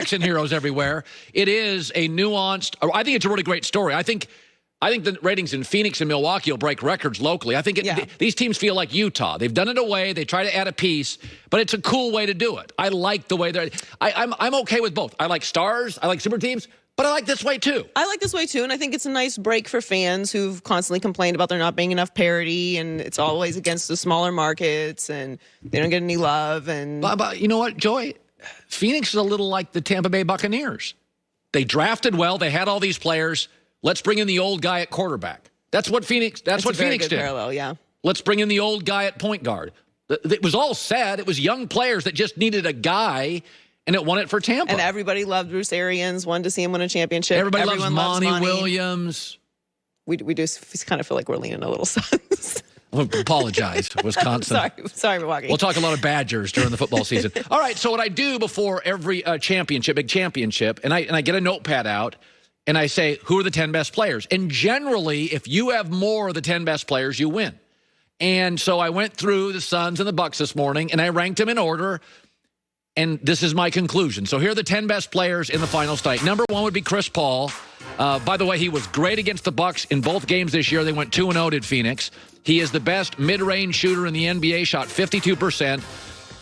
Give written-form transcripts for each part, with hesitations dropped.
action heroes everywhere. It is a nuanced, I think it's a really great story. I think the ratings in Phoenix and Milwaukee will break records locally. I think these teams feel like Utah. They've done it away. They try to add a piece, but it's a cool way to do it. I like the way I'm okay with both. I like stars. I like super teams. But I like this way, too. I like this way, too, and I think it's a nice break for fans who've constantly complained about there not being enough parity, and it's always against the smaller markets, and they don't get any love. And But you know what, Joy? Phoenix is a little like the Tampa Bay Buccaneers. They drafted well. They had all these players. Let's bring in the old guy at quarterback. That's what Phoenix did. Parallel, yeah. Let's bring in the old guy at point guard. It was all said. It was young players that just needed a guy, and it won it for Tampa. And everybody loved Bruce Arians, wanted to see him win a championship. Everyone loves Monty Williams. We do kind of feel like we're leaning a little Suns. I apologize, Wisconsin. Sorry, Milwaukee. We'll talk a lot of Badgers during the football season. All right, so what I do before every big championship, and I get a notepad out, and I say, who are the 10 best players? And generally, if you have more of the 10 best players, you win. And so I went through the Suns and the Bucks this morning, and I ranked them in order. And this is my conclusion. So here are the 10 best players in the finals tonight. Number 1 would be Chris Paul. By the way, he was great against the Bucks in both games this year. They went 2-0 at Phoenix. He is the best mid-range shooter in the NBA, shot 52%.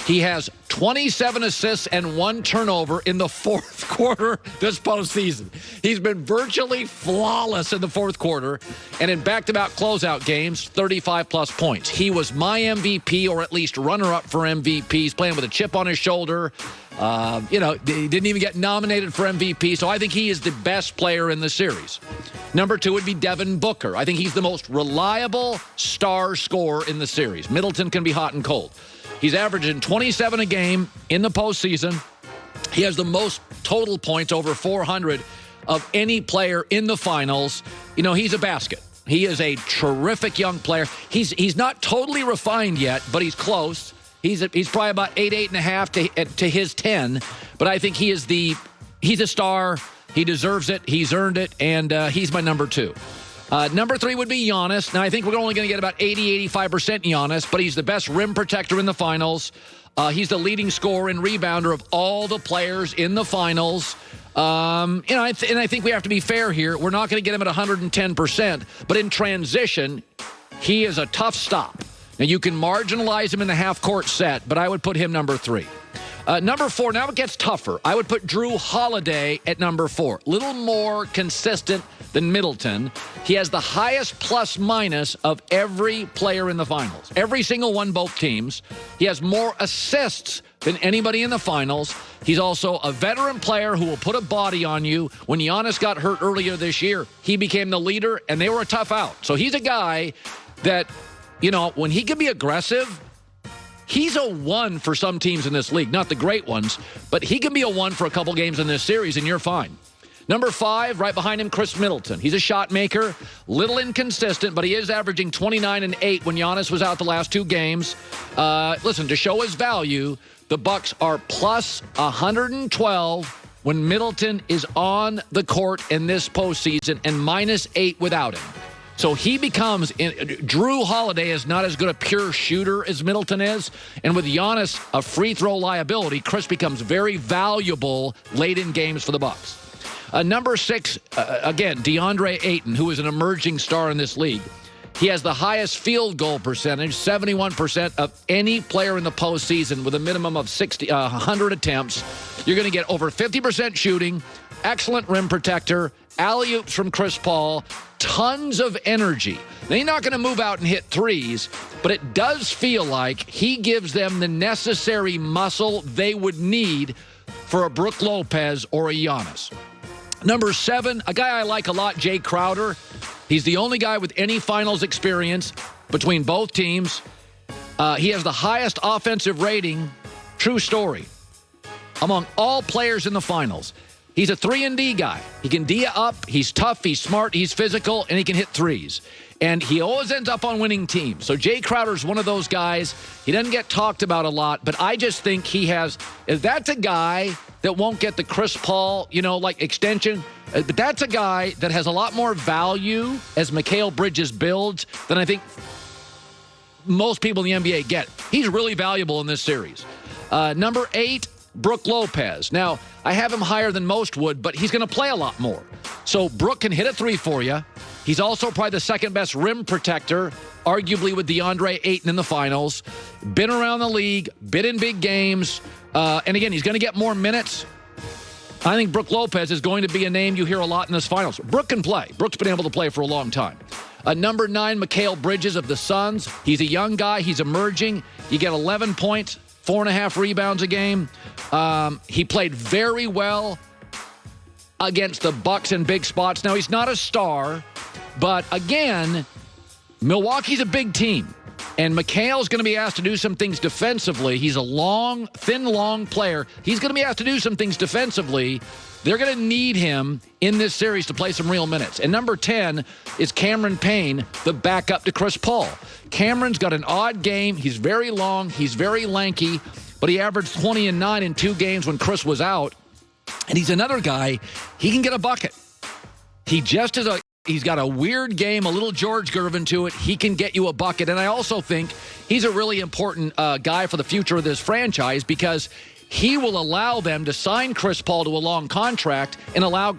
He has 27 assists and 1 turnover in the fourth quarter this postseason. He's been virtually flawless in the fourth quarter, and in back-to-back closeout games, 35-plus points. He was my MVP, or at least runner-up for MVP. He's playing with a chip on his shoulder. He didn't even get nominated for MVP, so I think he is the best player in the series. Number 2 would be Devin Booker. I think he's the most reliable star scorer in the series. Middleton can be hot and cold. He's averaging 27 a game in the postseason. He has the most total points, over 400, of any player in the finals. You know, he's a basket. He is a terrific young player. He's not totally refined yet, but he's close. He's probably about 8.5 to his 10. But I think he's a star. He deserves it. He's earned it, and he's my number 2. Number 3 would be Giannis. Now, I think we're only going to get about 80-85% Giannis, but he's the best rim protector in the finals. He's the leading scorer and rebounder of all the players in the finals. And I think we have to be fair here. We're not going to get him at 110%, but in transition, he is a tough stop. Now, you can marginalize him in the half-court set, but I would put him number 3. Number 4, now it gets tougher. I would put Drew Holiday at number 4. Little more consistent than Middleton. He has the highest plus-minus of every player in the finals. Every single one, both teams. He has more assists than anybody in the finals. He's also a veteran player who will put a body on you. When Giannis got hurt earlier this year, he became the leader, and they were a tough out. So he's a guy that, when he can be aggressive, he's a 1 for some teams in this league. Not the great ones, but he can be a 1 for a couple games in this series, and you're fine. Number 5, right behind him, Chris Middleton. He's a shot maker, little inconsistent, but he is averaging 29 and 8 when Giannis was out the last 2 games. Listen, to show his value, the Bucks are plus 112 when Middleton is on the court in this postseason, and minus 8 without him. So he becomes, Drew Holiday is not as good a pure shooter as Middleton is. And with Giannis, a free throw liability, Chris becomes very valuable late in games for the Bucks. Number 6, again, DeAndre Ayton, who is an emerging star in this league. He has the highest field goal percentage, 71% of any player in the postseason with a minimum of 100 attempts. You're going to get over 50% shooting, excellent rim protector, alley-oops from Chris Paul, tons of energy. Now, he's not going to move out and hit threes, but it does feel like he gives them the necessary muscle they would need for a Brook Lopez or a Giannis. Number 7, a guy I like a lot, Jay Crowder. He's the only guy with any finals experience between both teams. He has the highest offensive rating, true story, among all players in the finals. He's a 3-and-D guy. He can D up, he's tough, he's smart, he's physical, and he can hit threes. And he always ends up on winning teams. So Jay Crowder's one of those guys. He doesn't get talked about a lot, but I just think that's a guy that won't get the Chris Paul, extension. But that's a guy that has a lot more value as Mikal Bridges builds than I think most people in the NBA get. He's really valuable in this series. Number 8, Brook Lopez. Now, I have him higher than most would, but he's going to play a lot more. So Brook can hit a three for you. He's also probably the second best rim protector, arguably with DeAndre Ayton in the finals. Been around the league, been in big games. And again, he's going to get more minutes. I think Brook Lopez is going to be a name you hear a lot in this finals. Brook can play. Brook's been able to play for a long time. Number 9, Mikal Bridges of the Suns. He's a young guy. He's emerging. You get 11 points, 4.5 rebounds a game. He played very well against the Bucks in big spots. Now, he's not a star, but again, Milwaukee's a big team. And Mikal's going to be asked to do some things defensively. He's a thin, long player. He's going to be asked to do some things defensively. They're going to need him in this series to play some real minutes. And number 10 is Cameron Payne, the backup to Chris Paul. Cameron's got an odd game. He's very long. He's very lanky. But he averaged 20 and 9 in 2 games when Chris was out. And he's another guy. He can get a bucket. He's got a weird game, a little George Gervin to it. He can get you a bucket. And I also think he's a really important guy for the future of this franchise because he will allow them to sign Chris Paul to a long contract and allow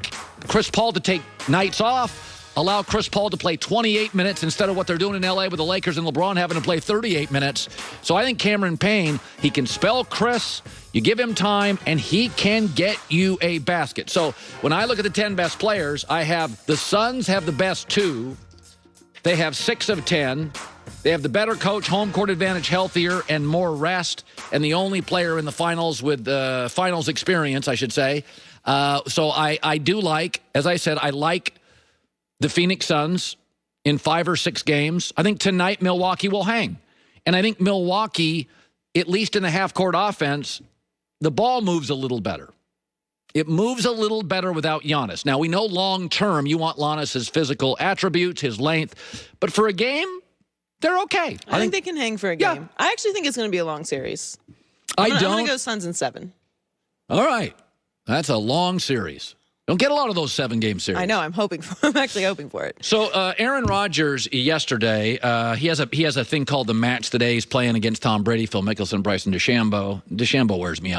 Chris Paul to take nights off, allow Chris Paul to play 28 minutes instead of what they're doing in L.A. with the Lakers and LeBron having to play 38 minutes. So I think Cameron Payne, he can spell Chris. You give him time, and he can get you a basket. So when I look at the 10 best players, I have the Suns have the best 2. They have 6 of 10. They have the better coach, home court advantage, healthier, and more rest, and the only player in the finals with finals experience, I should say. So I do like, as I said, I like the Phoenix Suns in 5 or 6 games. I think tonight Milwaukee will hang. And I think Milwaukee, at least in the half-court offense, the ball moves a little better. It moves a little better without Giannis. Now, we know long-term you want Giannis's physical attributes, his length. But for a game, they're okay. I think they can hang for a game. Yeah. I actually think it's going to be a long series. I'm going to go Suns in 7. All right. That's a long series. Don't get a lot of those 7-game series. I know. I'm actually hoping for it. So Aaron Rodgers yesterday, he has a thing called the match today. He's playing against Tom Brady, Phil Mickelson, Bryson DeChambeau. DeChambeau wears me out.